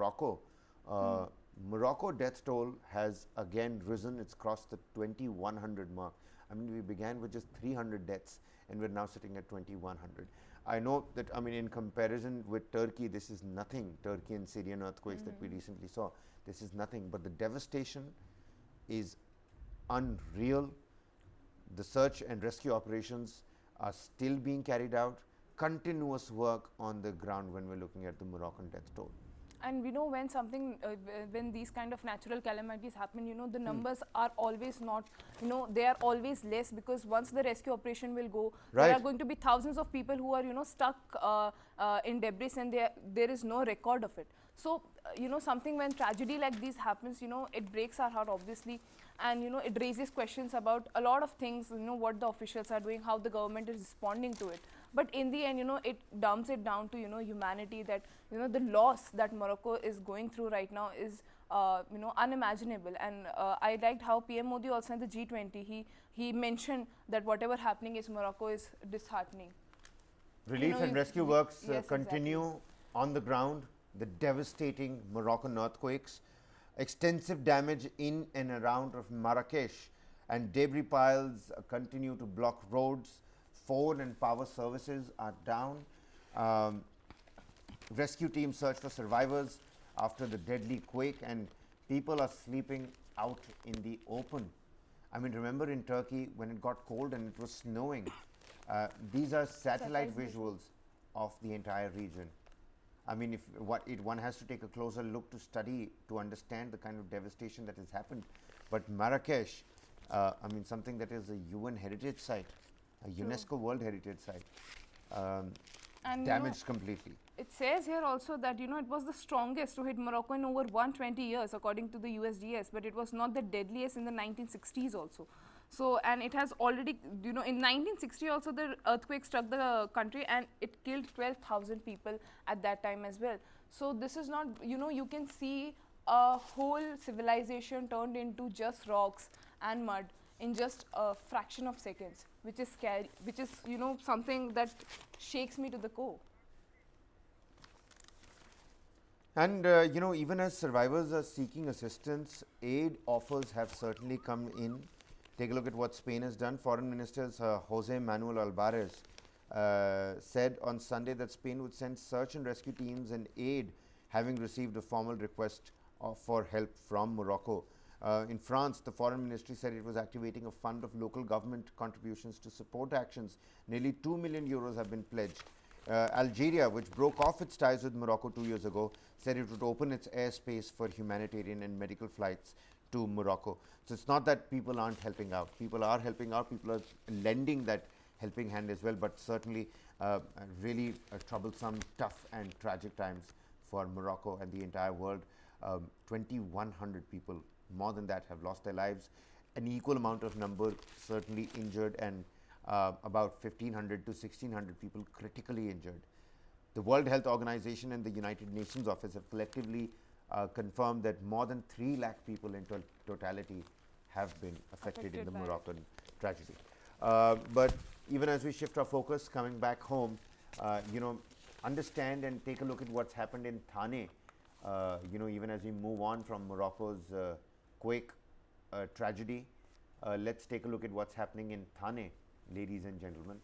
Morocco. Morocco death toll has again risen. It's crossed the 2100 mark. I mean, we began with just 300 deaths and we're now sitting at 2100. I know that, I mean, in comparison with Turkey, this is nothing. Turkey and Syrian earthquakes that we recently saw, this is nothing. But the devastation is unreal. The search and rescue operations are still being carried out. Continuous work on the ground when we're looking at the Moroccan death toll. And we know when something, when these kind of natural calamities happen, the numbers are always not, they are always less, because once the rescue operation will go, there are going to be thousands of people who are, stuck in debris, and there is no record of it. So, something when tragedy like this happens, it breaks our heart, obviously, and, it raises questions about a lot of things, what the officials are doing, how the government is responding to it. But in the end, it dumps it down to, humanity, that, the loss that Morocco is going through right now is, unimaginable. And I liked how PM Modi also in the G20, he mentioned that whatever happening is Morocco is disheartening. Relief and rescue works continue on the ground. The devastating Moroccan earthquakes, extensive damage in and around of Marrakesh, and debris piles continue to block roads. Phone and power services are down. Rescue teams search for survivors after the deadly quake, and people are sleeping out in the open. I mean, remember in Turkey when it got cold and it was snowing? These are satellite visuals of the entire region. I mean, if one has to take a closer look to study to understand the kind of devastation that has happened. But Marrakesh, I mean, something that is a UN heritage site, a UNESCO World Heritage Site, and damaged completely. It says here also that, it was the strongest to hit Morocco in over 120 years, according to the USGS, but it was not the deadliest in the 1960s also. So, and it has already, in 1960 also the earthquake struck the country and it killed 12,000 people at that time as well. So, this is not, you can see a whole civilization turned into just rocks and mud in just a fraction of seconds, which is scary, which is, something that shakes me to the core. And, even as survivors are seeking assistance, aid offers have certainly come in. Take a look at what Spain has done. Foreign Minister Jose Manuel Alvarez said on Sunday that Spain would send search and rescue teams and aid, having received a formal request for help from Morocco. In France, the Foreign Ministry said it was activating a fund of local government contributions to support actions. Nearly 2 million euros have been pledged. Algeria, which broke off its ties with Morocco 2 years ago, said it would open its airspace for humanitarian and medical flights to Morocco. So, it's not that people aren't helping out. People are helping out. People are lending that helping hand as well, but certainly really troublesome, tough and tragic times for Morocco and the entire world. 2,100 people, more than that, have lost their lives. An equal amount of number certainly injured, and about 1,500 to 1,600 people critically injured. The World Health Organization and the United Nations office have collectively confirmed that more than 3 lakh people in totality have been affected in the Moroccan tragedy. But even as we shift our focus coming back home, understand and take a look at what's happened in Thane. Even as we move on from Morocco's quake tragedy, let's take a look at what's happening in Thane, ladies and gentlemen.